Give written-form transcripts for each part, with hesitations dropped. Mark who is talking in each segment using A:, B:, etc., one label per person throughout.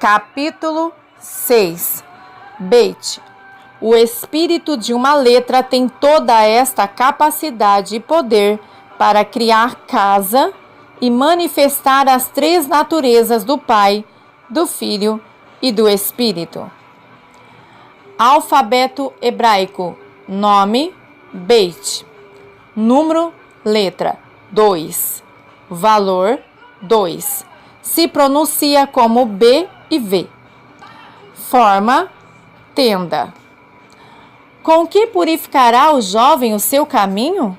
A: Capítulo 6. Beit. O espírito de uma letra tem toda esta capacidade e poder para criar casa e manifestar as três naturezas do Pai, do Filho e do Espírito. Alfabeto hebraico. Nome: Beit. Número: letra 2. Valor: 2. Se pronuncia como B e V. Forma: tenda. Com que purificará o jovem o seu caminho?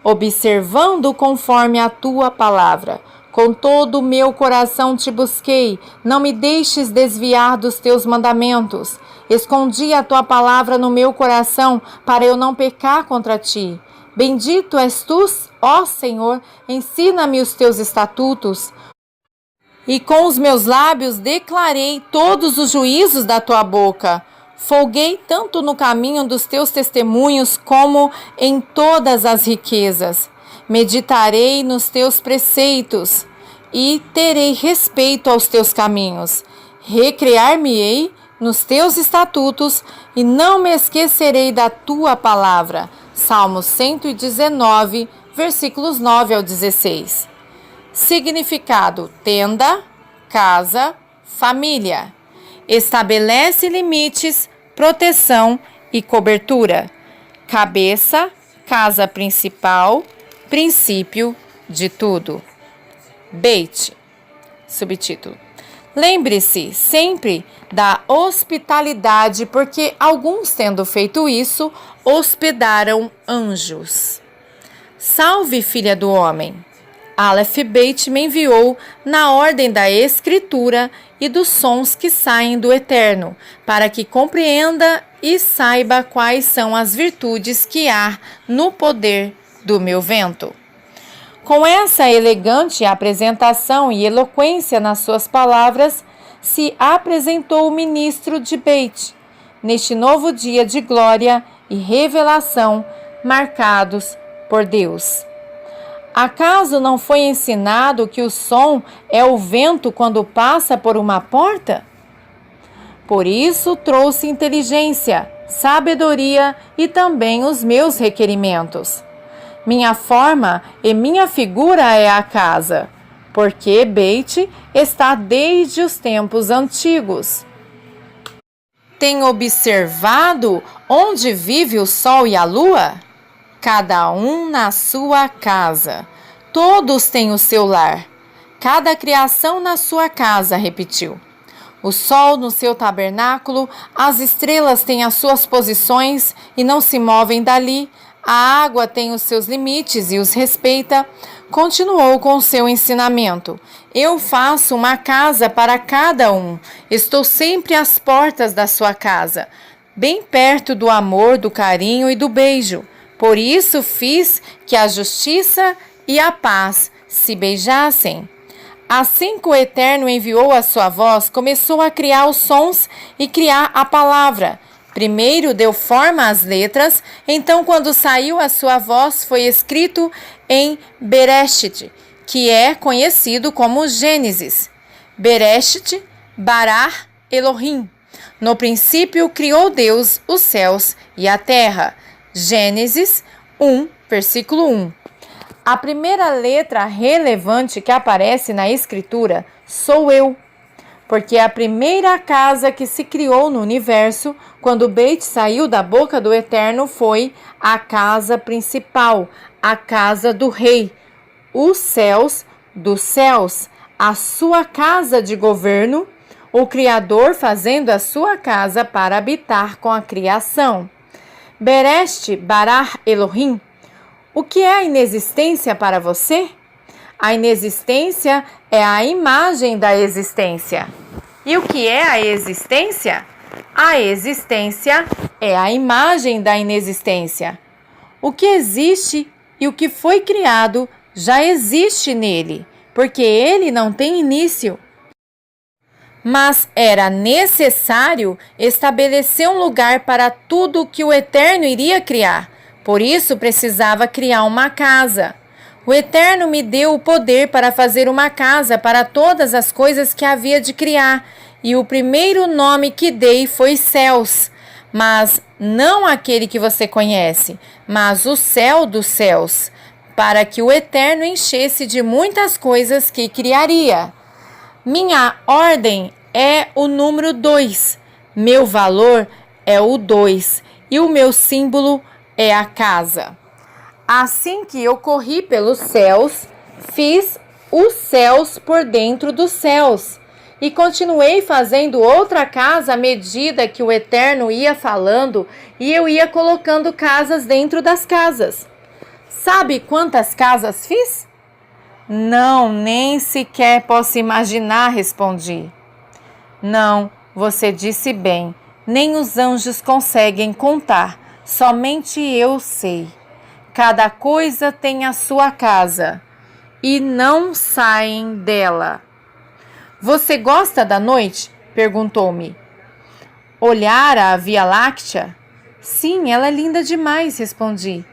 A: Observando conforme a tua palavra. Com todo o meu coração te busquei, não me deixes desviar dos teus mandamentos. Escondi a tua palavra no meu coração, para eu não pecar contra ti. Bendito és tu, ó Senhor, ensina-me os teus estatutos. E com os meus lábios declarei todos os juízos da tua boca. Folguei tanto no caminho dos teus testemunhos como em todas as riquezas. Meditarei nos teus preceitos e terei respeito aos teus caminhos. Recrear-me-ei nos teus estatutos e não me esquecerei da tua palavra. Salmo 119, versículos 9 ao 16. Significado: tenda, casa, família. Estabelece limites, proteção e cobertura. Cabeça, casa principal, princípio de tudo. Beit. Subtítulo: lembre-se sempre da hospitalidade, porque alguns, tendo feito isso, hospedaram anjos. Salve, filha do homem! Aleph Beit me enviou na ordem da escritura e dos sons que saem do Eterno, para que compreenda e saiba quais são as virtudes que há no poder do meu vento. Com essa elegante apresentação e eloquência nas suas palavras, se apresentou o ministro de Beit, neste novo dia de glória e revelação marcados por Deus. Acaso não foi ensinado que o som é o vento quando passa por uma porta? Por isso trouxe inteligência, sabedoria e também os meus requerimentos. Minha forma e minha figura é a casa, porque Beit está desde os tempos antigos. Tem observado onde vive o sol e a lua? Cada um na sua casa. Todos têm o seu lar. Cada criação na sua casa, repetiu. O sol no seu tabernáculo, as estrelas têm as suas posições e não se movem dali. A água tem os seus limites e os respeita. Continuou com o seu ensinamento. Eu faço uma casa para cada um. Estou sempre às portas da sua casa, bem perto do amor, do carinho e do beijo. Por isso fiz que a justiça e a paz se beijassem. Assim que o Eterno enviou a sua voz, começou a criar os sons e criar a palavra. Primeiro deu forma às letras, então quando saiu a sua voz foi escrito em Bereshit, que é conhecido como Gênesis. Bereshit, Bará Elohim. No princípio criou Deus os céus e a terra. Gênesis 1, versículo 1. A primeira letra relevante que aparece na Escritura sou eu, porque a primeira casa que se criou no universo, quando Beit saiu da boca do Eterno, foi a casa principal, a casa do rei, os céus dos céus, a sua casa de governo, o Criador fazendo a sua casa para habitar com a criação. Bereshit Bará Elohim. O que é a inexistência para você? A inexistência é a imagem da existência. E o que é a existência? A existência é a imagem da inexistência. O que existe e o que foi criado já existe nele, porque ele não tem início. Mas era necessário estabelecer um lugar para tudo o que o Eterno iria criar. Por isso precisava criar uma casa. O Eterno me deu o poder para fazer uma casa para todas as coisas que havia de criar, e o primeiro nome que dei foi céus, mas não aquele que você conhece, mas o céu dos céus, para que o Eterno enchesse de muitas coisas que criaria. Minha ordem é o número 2, meu valor é o 2 e o meu símbolo é a casa. Assim que eu corri pelos céus, fiz os céus por dentro dos céus e continuei fazendo outra casa à medida que o Eterno ia falando e eu ia colocando casas dentro das casas. Sabe quantas casas fiz? Não, nem sequer posso imaginar, respondi. Não, você disse bem, nem os anjos conseguem contar, somente eu sei. Cada coisa tem a sua casa e não saem dela. Você gosta da noite? Perguntou-me. Olhar a Via Láctea? Sim, ela é linda demais, respondi.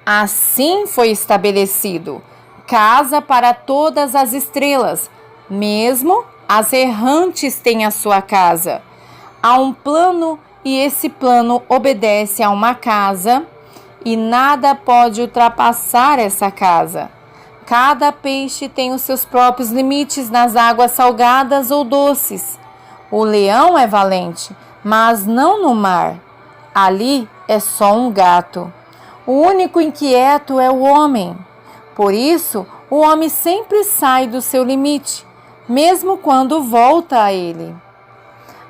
A: Assim foi estabelecido, casa para todas as estrelas, mesmo as errantes têm a sua casa. Há um plano e esse plano obedece a uma casa e nada pode ultrapassar essa casa. Cada peixe tem os seus próprios limites nas águas salgadas ou doces. O leão é valente, mas não no mar. Ali é só um gato. O único inquieto é o homem. Por isso, o homem sempre sai do seu limite, mesmo quando volta a ele.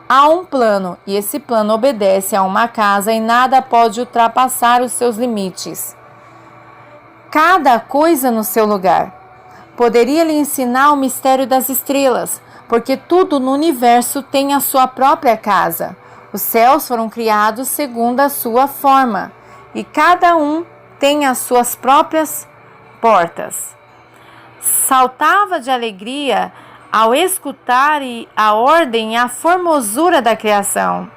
A: Há um plano, e esse plano obedece a uma casa e nada pode ultrapassar os seus limites. Cada coisa no seu lugar. Poderia lhe ensinar o mistério das estrelas, porque tudo no universo tem a sua própria casa. Os céus foram criados segundo a sua forma, e cada um tem as suas próprias portas. Saltava de alegria ao escutar a ordem e a formosura da criação.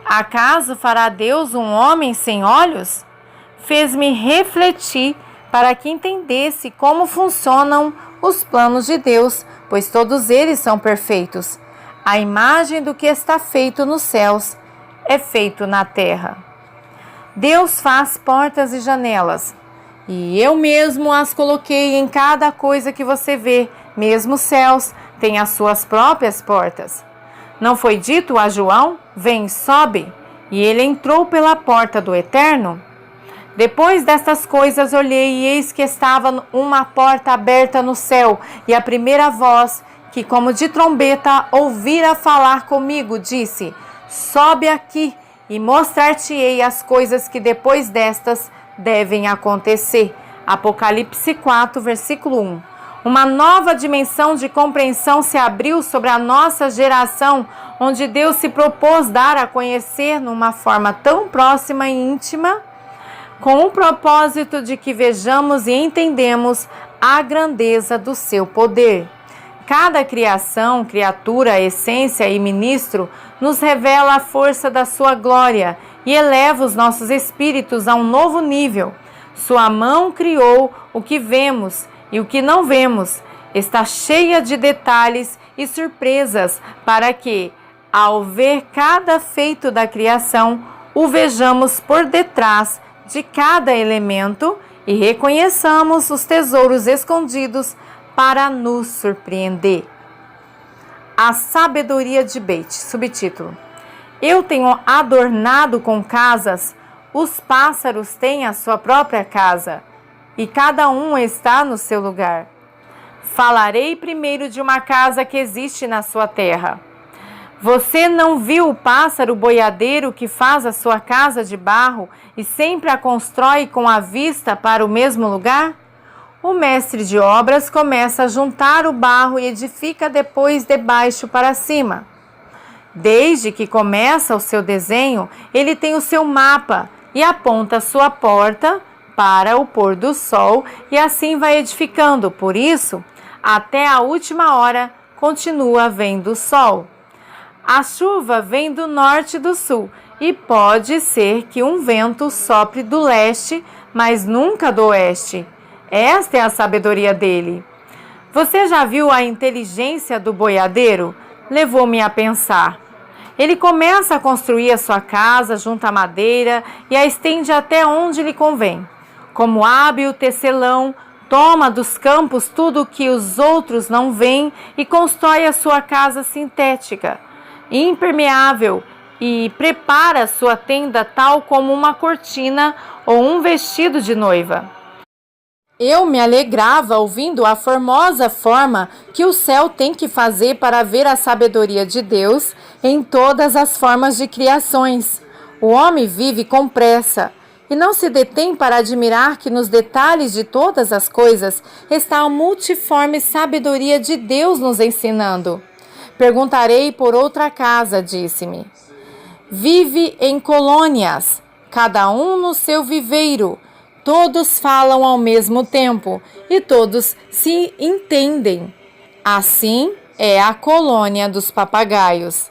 A: Acaso fará Deus um homem sem olhos? Fez-me refletir para que entendesse como funcionam os planos de Deus, pois todos eles são perfeitos. A imagem do que está feito nos céus é feito na terra. Deus faz portas e janelas, e eu mesmo as coloquei em cada coisa que você vê. Mesmo os céus têm as suas próprias portas. Não foi dito a João, vem, sobe, e ele entrou pela porta do Eterno? Depois destas coisas olhei e eis que estava uma porta aberta no céu, e a primeira voz, que como de trombeta ouvira falar comigo, disse, sobe aqui e mostrar-te-ei as coisas que depois destas devem acontecer. Apocalipse 4, versículo 1. Uma nova dimensão de compreensão se abriu sobre a nossa geração, onde Deus se propôs dar a conhecer numa forma tão próxima e íntima, com o propósito de que vejamos e entendemos a grandeza do seu poder. Cada criação, criatura, essência e ministro nos revela a força da sua glória e eleva os nossos espíritos a um novo nível. Sua mão criou o que vemos e o que não vemos. Está cheia de detalhes e surpresas para que, ao ver cada feito da criação, o vejamos por detrás de cada elemento e reconheçamos os tesouros escondidos para nos surpreender. A sabedoria de Beit, subtítulo. Eu tenho adornado com casas, os pássaros têm a sua própria casa, e cada um está no seu lugar. Falarei primeiro de uma casa que existe na sua terra. Você não viu o pássaro boiadeiro que faz a sua casa de barro e sempre a constrói com a vista para o mesmo lugar? O mestre de obras começa a juntar o barro e edifica depois de baixo para cima. Desde que começa o seu desenho, ele tem o seu mapa e aponta a sua porta para o pôr do sol e assim vai edificando. Por isso, até a última hora, continua vendo o sol. A chuva vem do norte e do sul e pode ser que um vento sopre do leste, mas nunca do oeste. Esta é a sabedoria dele. Você já viu a inteligência do boiadeiro? Levou-me a pensar. Ele começa a construir a sua casa, junta a madeira e a estende até onde lhe convém. Como hábil tecelão, toma dos campos tudo o que os outros não veem e constrói a sua casa sintética, impermeável, e prepara sua tenda tal como uma cortina ou um vestido de noiva. Eu me alegrava ouvindo a formosa forma que o céu tem que fazer para ver a sabedoria de Deus em todas as formas de criações. O homem vive com pressa e não se detém para admirar que nos detalhes de todas as coisas está a multiforme sabedoria de Deus nos ensinando. Perguntarei por outra casa, disse-me. Vive em colônias, cada um no seu viveiro. Todos falam ao mesmo tempo e todos se entendem. Assim é a colônia dos papagaios.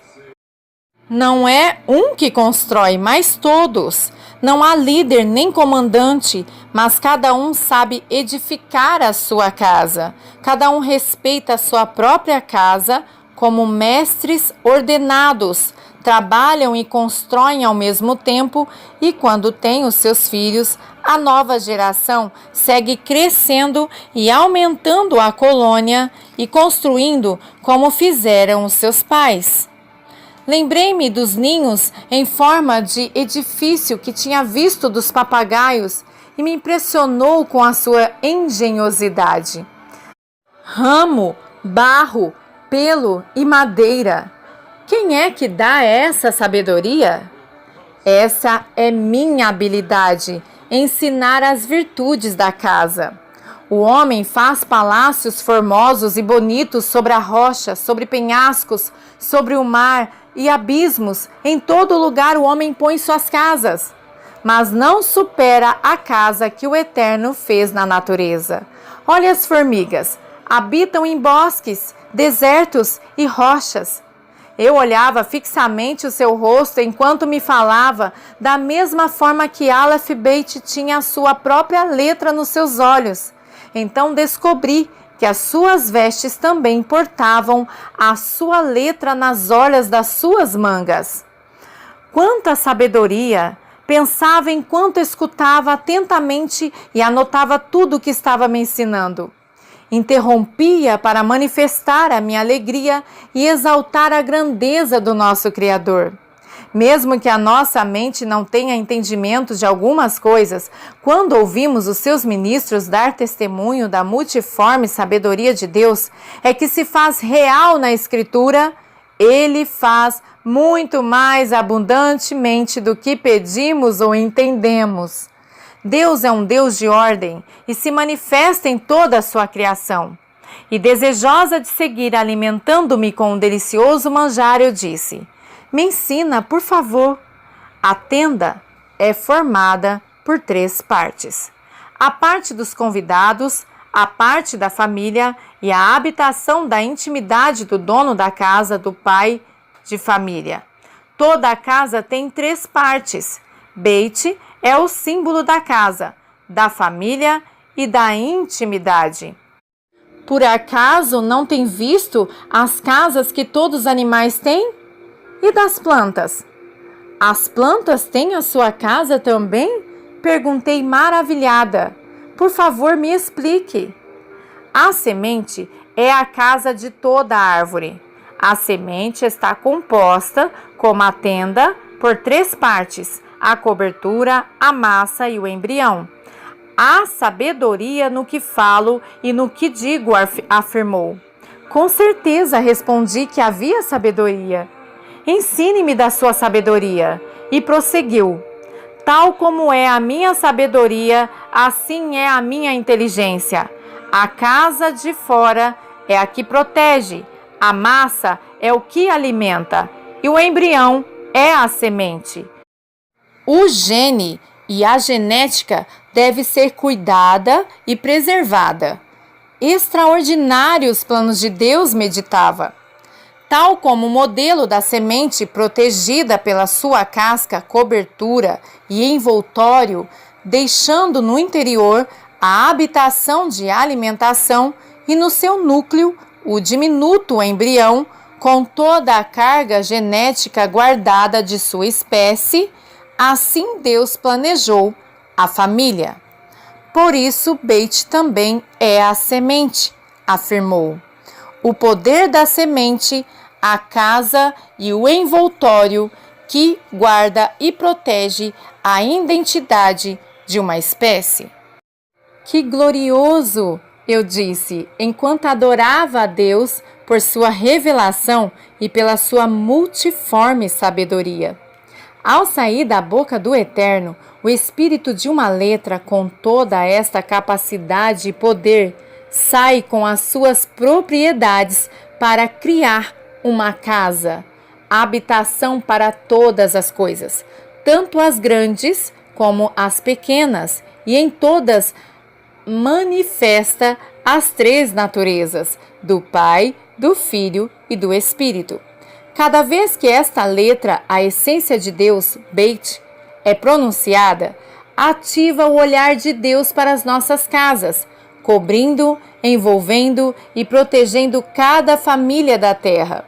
A: Não é um que constrói, mas todos. Não há líder nem comandante, mas cada um sabe edificar a sua casa. Cada um respeita a sua própria casa como mestres ordenados. Trabalham e constroem ao mesmo tempo e, quando têm os seus filhos, a nova geração segue crescendo e aumentando a colônia e construindo como fizeram os seus pais. Lembrei-me dos ninhos em forma de edifício que tinha visto dos papagaios e me impressionou com a sua engenhosidade. Ramo, barro, pelo e madeira. Quem é que dá essa sabedoria? Essa é minha habilidade, ensinar as virtudes da casa. O homem faz palácios formosos e bonitos sobre a rocha, sobre penhascos, sobre o mar e abismos. Em todo lugar o homem põe suas casas, mas não supera a casa que o Eterno fez na natureza. Olha as formigas, habitam em bosques, desertos e rochas. Eu olhava fixamente o seu rosto enquanto me falava, da mesma forma que Aleph Beit tinha a sua própria letra nos seus olhos. Então descobri que as suas vestes também portavam a sua letra nas orlas das suas mangas. Quanta sabedoria! Pensava enquanto escutava atentamente e anotava tudo o que estava me ensinando. Interrompia para manifestar a minha alegria e exaltar a grandeza do nosso Criador. Mesmo que a nossa mente não tenha entendimento de algumas coisas, quando ouvimos os seus ministros dar testemunho da multiforme sabedoria de Deus, é que se faz real na Escritura, Ele faz muito mais abundantemente do que pedimos ou entendemos. Deus é um Deus de ordem e se manifesta em toda a sua criação. E desejosa de seguir alimentando-me com um delicioso manjar, eu disse: me ensina, por favor. A tenda é formada por 3 partes. A parte dos convidados, a parte da família e a habitação da intimidade do dono da casa, do pai de família. Toda a casa tem 3 partes. Beit é o símbolo da casa, da família e da intimidade. Por acaso não tem visto as casas que todos os animais têm? E das plantas? As plantas têm a sua casa também? Perguntei maravilhada. Por favor, me explique. A semente é a casa de toda a árvore. A semente está composta, como a tenda, por 3 partes: a cobertura, a massa e o embrião. Há sabedoria no que falo e no que digo, afirmou. Com certeza, respondi que havia sabedoria. Ensine-me da sua sabedoria. E prosseguiu: tal como é a minha sabedoria, assim é a minha inteligência. A casa de fora é a que protege, a massa é o que alimenta, e o embrião é a semente. O gene e a genética deve ser cuidada e preservada. Extraordinários planos de Deus, meditava. Tal como o modelo da semente protegida pela sua casca, cobertura e envoltório, deixando no interior a habitação de alimentação e no seu núcleo o diminuto embrião com toda a carga genética guardada de sua espécie. Assim Deus planejou a família. Por isso Beit também é a semente, afirmou. O poder da semente, a casa e o envoltório que guarda e protege a identidade de uma espécie. Que glorioso! Eu disse, enquanto adorava a Deus por sua revelação e pela sua multiforme sabedoria. Ao sair da boca do Eterno, o espírito de uma letra com toda esta capacidade e poder sai com as suas propriedades para criar uma casa, habitação para todas as coisas, tanto as grandes como as pequenas, e em todas manifesta as três naturezas, do Pai, do Filho e do Espírito. Cada vez que esta letra, a essência de Deus, Beit, é pronunciada, ativa o olhar de Deus para as nossas casas, cobrindo, envolvendo e protegendo cada família da terra.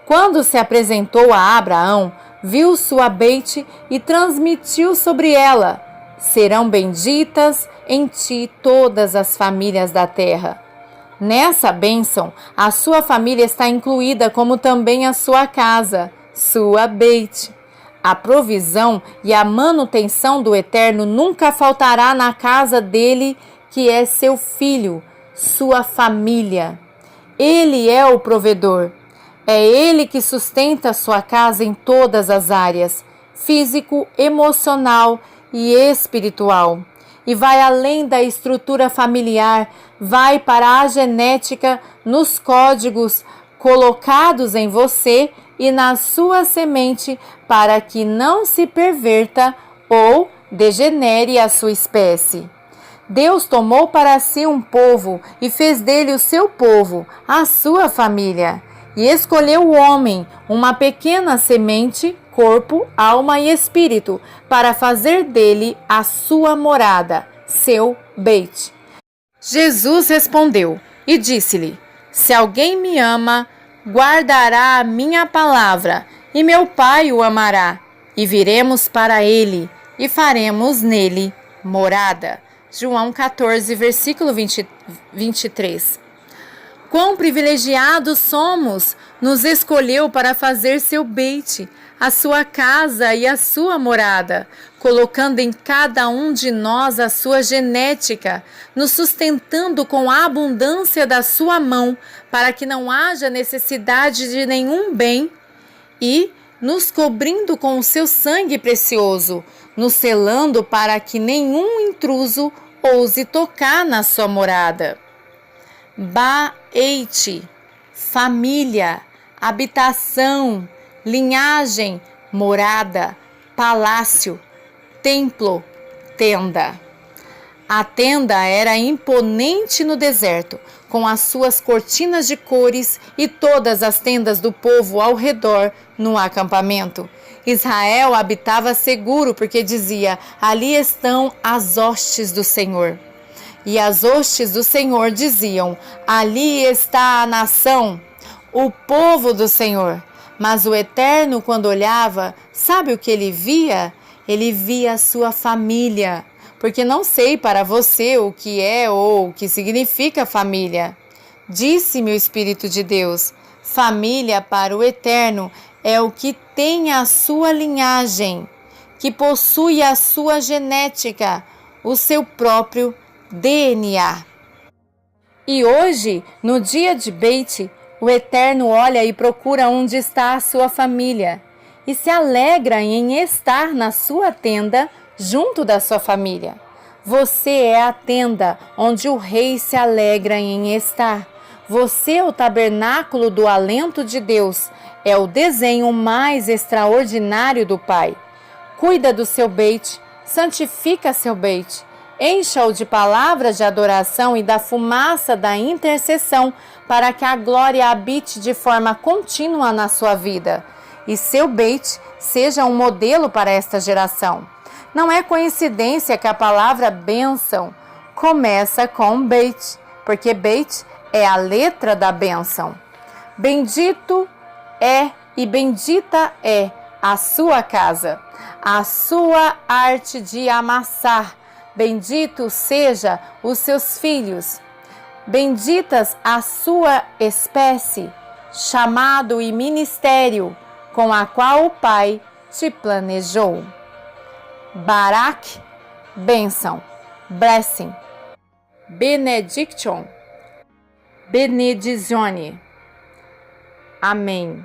A: Quando se apresentou a Abraão, viu sua Beit e transmitiu sobre ela: serão benditas em ti todas as famílias da terra. Nessa bênção, a sua família está incluída, como também a sua casa, sua Beit. A provisão e a manutenção do Eterno nunca faltará na casa dele, que é seu filho, sua família. Ele é o provedor. É ele que sustenta sua casa em todas as áreas, físico, emocional e espiritual. E vai além da estrutura familiar, vai para a genética, nos códigos colocados em você e na sua semente, para que não se perverta ou degenere a sua espécie. Deus tomou para si um povo e fez dele o seu povo, a sua família. E escolheu o homem, uma pequena semente, corpo, alma e espírito, para fazer dele a sua morada, seu Beit. Jesus respondeu e disse-lhe: se alguém me ama, guardará a minha palavra, e meu Pai o amará, e viremos para ele, e faremos nele morada. João 14, versículo 23. Quão privilegiados somos! Nos escolheu para fazer seu Beit, a sua casa e a sua morada, colocando em cada um de nós a sua genética, nos sustentando com a abundância da sua mão, para que não haja necessidade de nenhum bem, e nos cobrindo com o seu sangue precioso, nos selando para que nenhum intruso ouse tocar na sua morada. Beit, família, habitação, linhagem, morada, palácio, templo, tenda. A tenda era imponente no deserto, com as suas cortinas de cores e todas as tendas do povo ao redor no acampamento. Israel habitava seguro porque dizia: ali estão as hostes do Senhor. E as hostes do Senhor diziam: ali está a nação, o povo do Senhor. Mas o Eterno, quando olhava, sabe o que ele via? Ele via a sua família. Porque não sei para você o que é ou o que significa família. Disse-me o Espírito de Deus: família para o Eterno é o que tem a sua linhagem, que possui a sua genética, o seu próprio DNA. E hoje, no dia de Beit, o Eterno olha e procura onde está a sua família e se alegra em estar na sua tenda junto da sua família. Você é a tenda onde o rei se alegra em estar. Você é o tabernáculo do alento de Deus. É o desenho mais extraordinário do Pai. Cuida do seu Beit, santifica seu Beit. Encha-o de palavras de adoração e da fumaça da intercessão, para que a glória habite de forma contínua na sua vida. E seu Beit seja um modelo para esta geração. Não é coincidência que a palavra bênção começa com Beit, porque Beit é a letra da bênção. Bendito é e bendita é a sua casa, a sua arte de amassar. Bendito seja os seus filhos. Benditas a sua espécie, chamado e ministério, com a qual o Pai te planejou. Barak, bênção, blessing. Benediction, benedicione. Amém.